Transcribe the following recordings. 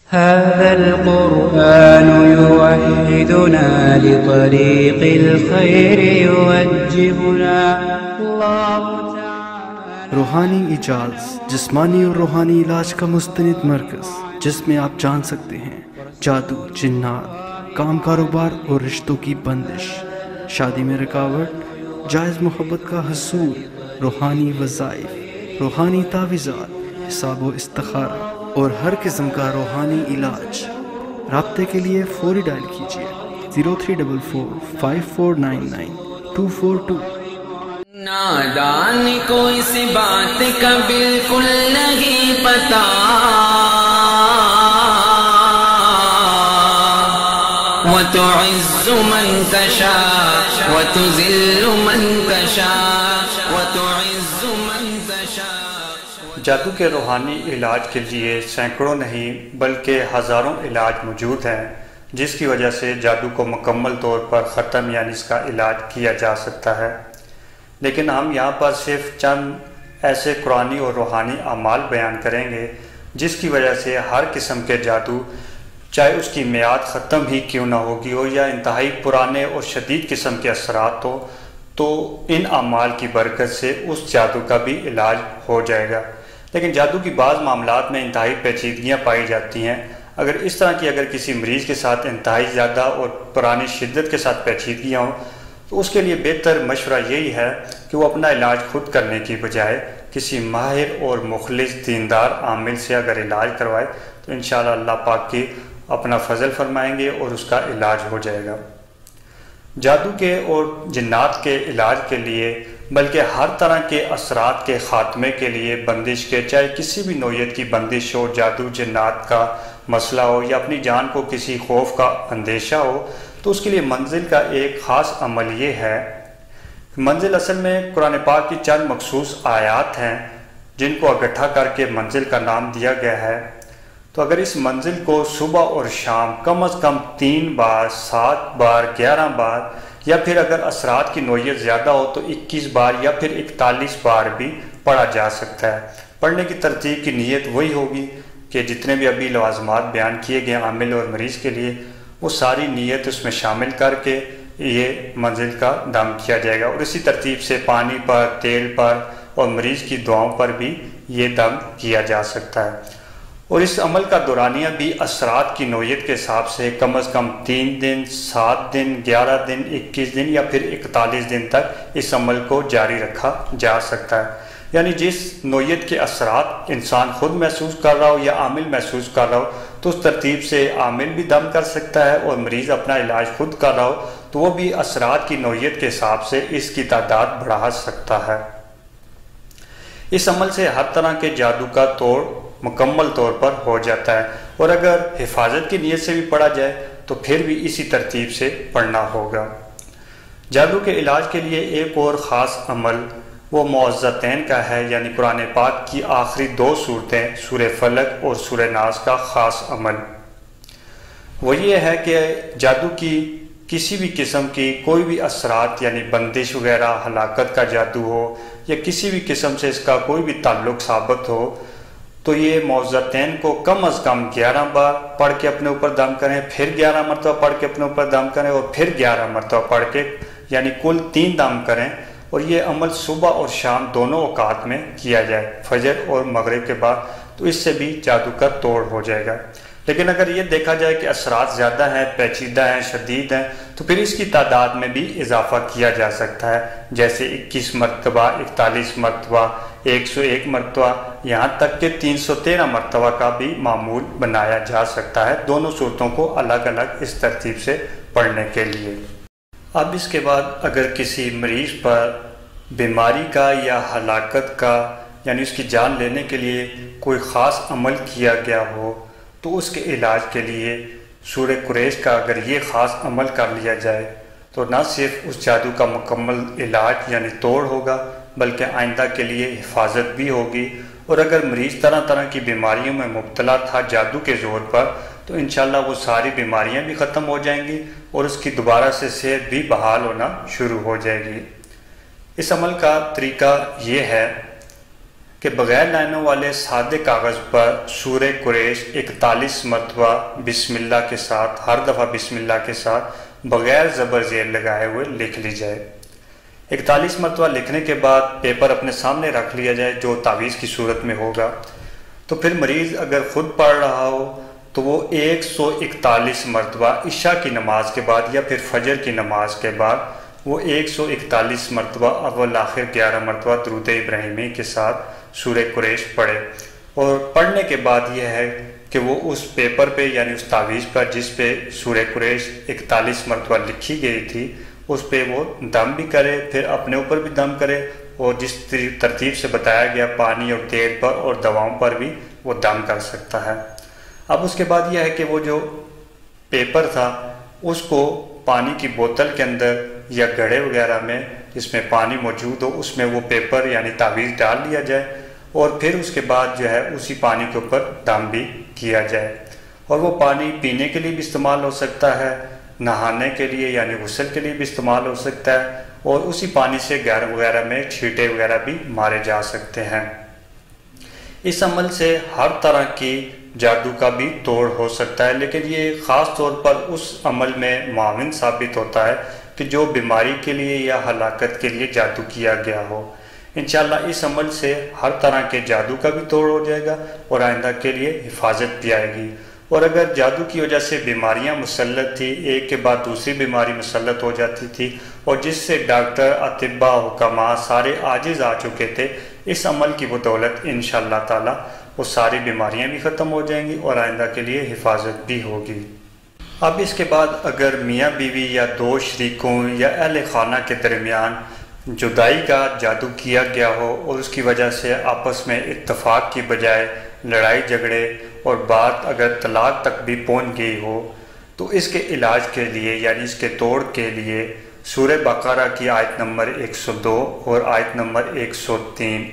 هذا القرآن يوحدنا لطريق الخير يوجهنا الله تعالى. روحانی اعجاز، جسمانی اور روحانی علاج کا مستند مرکز، جس میں آپ جان سکتے ہیں جادو، جنات، کام کاروبار اور رشتوں کی بندش، شادی میں رکاوٹ، جائز محبت کا حصول، روحانی وظائف، روحانی تعویذات، حساب و استخارہ اور ہر قسم کا روحانی علاج۔ رابطے کے لیے فوری ڈائل کیجیے 0344 5499 242۔ نادان کو اس بات کا بالکل نہیں پتا، وَتُعِزُّ مَن تَشَاءُ وَتُذِلُّ مَن تَشَاءُ وَتُعِزُّ مَن تَشَاءُ۔ جادو کے روحانی علاج کے لیے سینکڑوں نہیں بلکہ ہزاروں علاج موجود ہیں، جس کی وجہ سے جادو کو مکمل طور پر ختم یعنی اس کا علاج کیا جا سکتا ہے۔ لیکن ہم یہاں پر صرف چند ایسے قرآنی اور روحانی اعمال بیان کریں گے جس کی وجہ سے ہر قسم کے جادو، چاہے اس کی میعاد ختم ہی کیوں نہ ہوگی ہو یا انتہائی پرانے اور شدید قسم کے اثرات ہو، تو ان اعمال کی برکت سے اس جادو کا بھی علاج ہو جائے گا۔ لیکن جادو کی بعض معاملات میں انتہائی پیچیدگیاں پائی جاتی ہیں۔ اگر کسی مریض کے ساتھ انتہائی زیادہ اور پرانی شدت کے ساتھ پیچیدگیاں ہوں تو اس کے لیے بہتر مشورہ یہی ہے کہ وہ اپنا علاج خود کرنے کی بجائے کسی ماہر اور مخلص دیندار عامل سے اگر علاج کروائے تو انشاءاللہ اللہ پاک کی اپنا فضل فرمائیں گے اور اس کا علاج ہو جائے گا۔ جادو کے اور جنات کے علاج کے لیے بلکہ ہر طرح کے اثرات کے خاتمے کے لیے بندش کے، چاہے کسی بھی نوعیت کی بندش ہو، جادو جنات کا مسئلہ ہو یا اپنی جان کو کسی خوف کا اندیشہ ہو، تو اس کے لیے منزل کا ایک خاص عمل یہ ہے۔ منزل اصل میں قرآن پاک کی چند مخصوص آیات ہیں جن کو اکٹھا کر کے منزل کا نام دیا گیا ہے۔ تو اگر اس منزل کو صبح اور شام کم از کم 3 بار، 7 بار، 11 بار یا پھر اگر اثرات کی نوعیت زیادہ ہو تو 21 بار یا پھر 41 بار بھی پڑھا جا سکتا ہے۔ پڑھنے کی ترتیب کی نیت وہی ہوگی کہ جتنے بھی ابھی لوازمات بیان کیے گئے عامل اور مریض کے لیے، وہ ساری نیت اس میں شامل کر کے یہ منزل کا دم کیا جائے گا، اور اسی ترتیب سے پانی پر، تیل پر اور مریض کی دعاؤں پر بھی یہ دم کیا جا سکتا ہے۔ اور اس عمل کا دورانیہ بھی اثرات کی نوعیت کے حساب سے کم از کم 3 دن، 7 دن، 11 دن، 21 دن یا پھر 41 دن تک اس عمل کو جاری رکھا جا سکتا ہے۔ یعنی جس نوعیت کے اثرات انسان خود محسوس کر رہا ہو یا عامل محسوس کر رہا ہو تو اس ترتیب سے عامل بھی دم کر سکتا ہے، اور مریض اپنا علاج خود کر رہا ہو تو وہ بھی اثرات کی نوعیت کے حساب سے اس کی تعداد بڑھا سکتا ہے۔ اس عمل سے ہر طرح کے جادو کا توڑ مکمل طور پر ہو جاتا ہے، اور اگر حفاظت کی نیت سے بھی پڑھا جائے تو پھر بھی اسی ترتیب سے پڑھنا ہوگا۔ جادو کے علاج کے لیے ایک اور خاص عمل وہ معوذتین کا ہے، یعنی قرآن پاک کی آخری 2 صورتیں سورہ فلق اور سورہ ناس کا خاص عمل۔ وہ یہ ہے کہ جادو کی کسی بھی قسم کی کوئی بھی اثرات یعنی بندش وغیرہ، ہلاکت کا جادو ہو یا کسی بھی قسم سے اس کا کوئی بھی تعلق ثابت ہو، تو یہ معوذتین کو کم از کم 11 بار پڑھ کے اپنے اوپر دم کریں، پھر 11 مرتبہ پڑھ کے اپنے اوپر دم کریں اور پھر 11 مرتبہ پڑھ کے، یعنی کل 3 دم کریں، اور یہ عمل صبح اور شام دونوں اوقات میں کیا جائے، فجر اور مغرب کے بعد، تو اس سے بھی جادو کا توڑ ہو جائے گا۔ لیکن اگر یہ دیکھا جائے کہ اثرات زیادہ ہیں، پیچیدہ ہیں، شدید ہیں، تو پھر اس کی تعداد میں بھی اضافہ کیا جا سکتا ہے، جیسے 21 مرتبہ، 41 مرتبہ، 101 مرتبہ، یہاں تک کہ 313 مرتبہ کا بھی معمول بنایا جا سکتا ہے، دونوں صورتوں کو الگ الگ اس ترتیب سے پڑھنے کے لیے۔ اب اس کے بعد اگر کسی مریض پر بیماری کا یا ہلاکت کا یعنی اس کی جان لینے کے لیے کوئی خاص عمل کیا گیا ہو تو اس کے علاج کے لیے سورہ قریش کا اگر یہ خاص عمل کر لیا جائے تو نہ صرف اس جادو کا مکمل علاج یعنی توڑ ہوگا بلکہ آئندہ کے لیے حفاظت بھی ہوگی، اور اگر مریض طرح طرح کی بیماریوں میں مبتلا تھا جادو کے زور پر تو انشاءاللہ وہ ساری بیماریاں بھی ختم ہو جائیں گی اور اس کی دوبارہ سے صحت بھی بحال ہونا شروع ہو جائے گی۔ اس عمل کا طریقہ یہ ہے کہ بغیر لائنوں والے سادے کاغذ پر سورہ قریش 41 مرتبہ بسم اللہ کے ساتھ، ہر دفعہ بسم اللہ کے ساتھ بغیر زبر زیر لگائے ہوئے لکھ لی جائے۔ 41 مرتبہ لکھنے کے بعد پیپر اپنے سامنے رکھ لیا جائے جو تعویذ کی صورت میں ہوگا۔ تو پھر مریض اگر خود پڑھ رہا ہو تو وہ 141 مرتبہ عشاء کی نماز کے بعد یا پھر فجر کی نماز کے بعد وہ 141 مرتبہ اول آخر 11 مرتبہ درود ابراہیمی کے ساتھ سورہ قریش پڑھے۔ اور پڑھنے کے بعد یہ ہے کہ وہ اس پیپر پہ یعنی اس تعویذ پر جس پہ سورہ قریش 41 مرتبہ لکھی گئی تھی اس پہ وہ دم بھی کرے، پھر اپنے اوپر بھی دم کرے، اور جس ترتیب سے بتایا گیا پانی اور تیل پر اور دواؤں پر بھی وہ دم کر سکتا ہے۔ اب اس کے بعد یہ ہے کہ وہ جو پیپر تھا اس کو پانی کی بوتل کے اندر یا گھڑے وغیرہ میں جس میں پانی موجود ہو اس میں وہ پیپر یعنی تعویذ ڈال لیا جائے، اور پھر اس کے بعد جو ہے اسی پانی کے اوپر دم بھی کیا جائے۔ اور وہ پانی پینے کے لیے بھی استعمال ہو سکتا ہے، نہانے کے لیے یعنی غسل کے لیے بھی استعمال ہو سکتا ہے، اور اسی پانی سے گھر وغیرہ میں چھینٹے وغیرہ بھی مارے جا سکتے ہیں۔ اس عمل سے ہر طرح کی جادو کا بھی توڑ ہو سکتا ہے، لیکن یہ خاص طور پر اس عمل میں معاون ثابت ہوتا ہے کہ جو بیماری کے لیے یا ہلاکت کے لیے جادو کیا گیا ہو۔ انشاءاللہ اس عمل سے ہر طرح کے جادو کا بھی توڑ ہو جائے گا اور آئندہ کے لیے حفاظت بھی آئے گی۔ اور اگر جادو کی وجہ سے بیماریاں مسلط تھی، ایک کے بعد دوسری بیماری مسلط ہو جاتی تھی اور جس سے ڈاکٹر، اطباء، حکماء سارے عاجز آ چکے تھے، اس عمل کی بدولت انشاءاللہ تعالی وہ ساری بیماریاں بھی ختم ہو جائیں گی اور آئندہ کے لیے حفاظت بھی ہوگی۔ اب اس کے بعد اگر میاں بیوی یا دو شریکوں یا اہل خانہ کے درمیان جدائی کا جادو کیا گیا ہو اور اس کی وجہ سے آپس میں اتفاق کی بجائے لڑائی جھگڑے اور بات اگر طلاق تک بھی پہنچ گئی ہو، تو اس کے علاج کے لیے یعنی اس کے توڑ کے لیے سورہ بقرہ کی آیت نمبر 102 اور آیت نمبر 103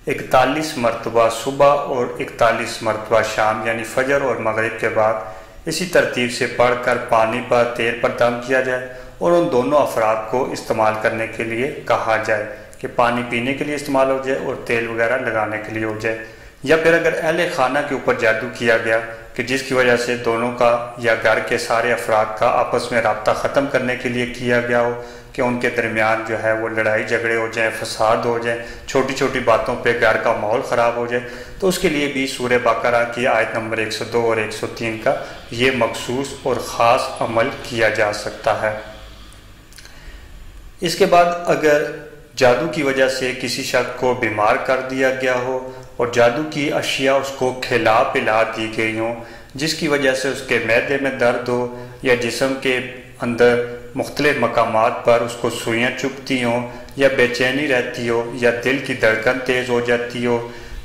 41 مرتبہ صبح اور 41 مرتبہ شام یعنی فجر اور مغرب کے بعد اسی ترتیب سے پڑھ کر پانی پر تیل پر دم کیا جائے اور ان دونوں افراد کو استعمال کرنے کے لیے کہا جائے کہ پانی پینے کے لیے استعمال ہو جائے اور تیل وغیرہ لگانے کے لیے ہو جائے۔ یا پھر اگر اہل خانہ کے اوپر جادو کیا گیا کہ جس کی وجہ سے دونوں کا یا گھر کے سارے افراد کا آپس میں رابطہ ختم کرنے کے لیے کیا گیا ہو کہ ان کے درمیان جو ہے وہ لڑائی جھگڑے ہو جائیں، فساد ہو جائیں، چھوٹی چھوٹی باتوں پہ گھر کا ماحول خراب ہو جائے، تو اس کے لیے بھی سورہ بقرہ کی آیت نمبر 102 اور 103 کا یہ مخصوص اور خاص عمل کیا جا سکتا ہے۔ اس کے بعد اگر جادو کی وجہ سے کسی شخص کو بیمار کر دیا گیا ہو اور جادو کی اشیاء اس کو کھلا پلا دی گئی ہوں جس کی وجہ سے اس کے معدے میں درد ہو یا جسم کے اندر مختلف مقامات پر اس کو سوئیاں چبھتی ہوں یا بے چینی رہتی ہو یا دل کی دھڑکن تیز ہو جاتی ہو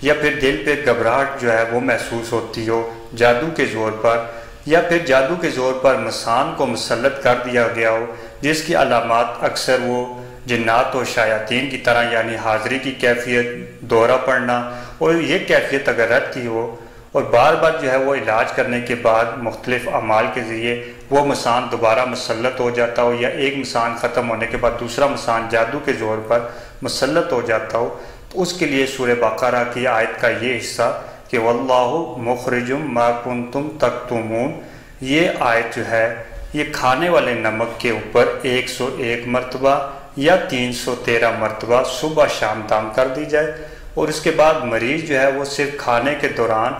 یا پھر دل پہ گھبراہٹ جو ہے وہ محسوس ہوتی ہو جادو کے زور پر، یا پھر جادو کے زور پر مسان کو مسلط کر دیا گیا ہو جس کی علامات اکثر وہ جنات و شیاطین کی طرح یعنی حاضری کی کیفیت، دورہ پڑنا، اور یہ کیفیت اگر رہتی ہو اور بار بار جو ہے وہ علاج کرنے کے بعد مختلف اعمال کے ذریعے وہ مسان دوبارہ مسلط ہو جاتا ہو یا ایک مسان ختم ہونے کے بعد دوسرا مسان جادو کے زور پر مسلط ہو جاتا ہو، تو اس کے لیے سورہ بقرہ کی آیت کا یہ حصہ کہ واللہ مخرج ما کنتم تکتمون، یہ آیت جو ہے یہ کھانے والے نمک کے اوپر 101 مرتبہ یا 313 مرتبہ صبح شام دم کر دی جائے، اور اس کے بعد مریض جو ہے وہ صرف کھانے کے دوران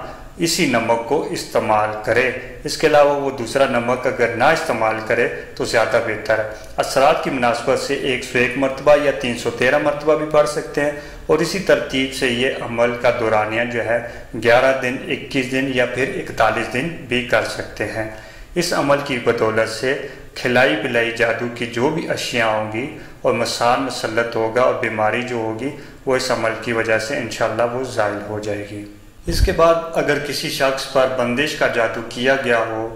اسی نمک کو استعمال کرے، اس کے علاوہ وہ دوسرا نمک اگر نہ استعمال کرے تو زیادہ بہتر ہے۔ اثرات کی مناسبت سے 101 مرتبہ یا 313 مرتبہ بھی پڑھ سکتے ہیں، اور اسی ترتیب سے یہ عمل کا دورانیہ جو ہے 11 دن، 21 دن یا پھر 41 دن بھی کر سکتے ہیں۔ اس عمل کی بدولت سے کھلائی پلائی جادو کی جو بھی اشیاء ہوں گی اور مسان مسلط ہوگا اور بیماری جو ہوگی وہ اس عمل کی وجہ سے انشاءاللہ وہ زائل ہو جائے گی۔ اس کے بعد اگر کسی شخص پر بندش کا جادو کیا گیا ہو،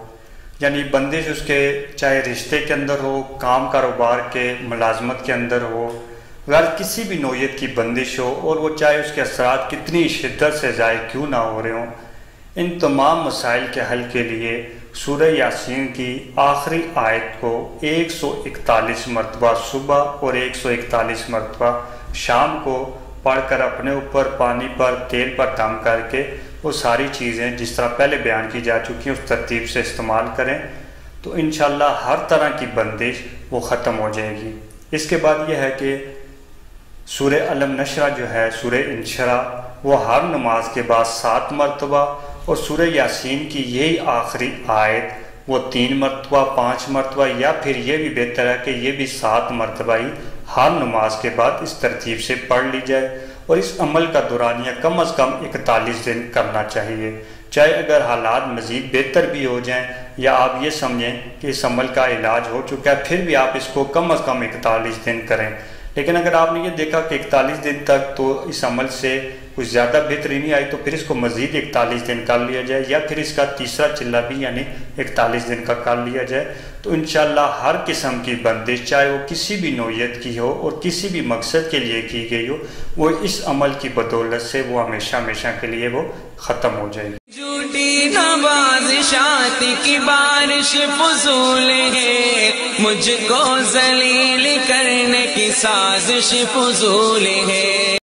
یعنی بندش اس کے چاہے رشتے کے اندر ہو، کام کاروبار کے ملازمت کے اندر ہو، اگر کسی بھی نوعیت کی بندش ہو اور وہ چاہے اس کے اثرات کتنی شدت سے ظاہر کیوں نہ ہو رہے ہوں، ان تمام مسائل کے حل کے لیے سورہ یاسین کی آخری آیت کو 141 مرتبہ صبح اور 141 مرتبہ شام کو پڑھ کر اپنے اوپر پانی پر تیل پر دم کر کے وہ ساری چیزیں جس طرح پہلے بیان کی جا چکی ہیں اس ترتیب سے استعمال کریں تو انشاءاللہ ہر طرح کی بندش وہ ختم ہو جائے گی۔ اس کے بعد یہ ہے کہ سورہ علم نشرہ جو ہے سورہ انشرح وہ ہر نماز کے بعد 7 مرتبہ اور سورہ یاسین کی یہی آخری آیت وہ 3 مرتبہ 5 مرتبہ یا پھر یہ بھی بہتر ہے کہ یہ بھی 7 مرتبہ ہی ہر نماز کے بعد اس ترتیب سے پڑھ لی جائے، اور اس عمل کا دورانیہ کم از کم 41 دن کرنا چاہیے، چاہے اگر حالات مزید بہتر بھی ہو جائیں یا آپ یہ سمجھیں کہ اس عمل کا علاج ہو چکا ہے پھر بھی آپ اس کو کم از کم 41 دن کریں۔ لیکن اگر آپ نے یہ دیکھا کہ 41 دن تک تو اس عمل سے کچھ زیادہ بہتری نہیں آئی تو پھر اس کو مزید 41 دن کر لیا جائے یا پھر اس کا تیسرا چلہ بھی یعنی 41 دن کا کر لیا جائے، تو انشاءاللہ ہر قسم کی بندش چاہے وہ کسی بھی نوعیت کی ہو اور کسی بھی مقصد کے لیے کی گئی ہو وہ اس عمل کی بدولت سے وہ ہمیشہ ہمیشہ کے لیے وہ ختم ہو جائے گی۔ جھوٹی نوازشات کی بارش فضول ہے، مجھ کو ذلیل کرنے کی سازش فضول ہے۔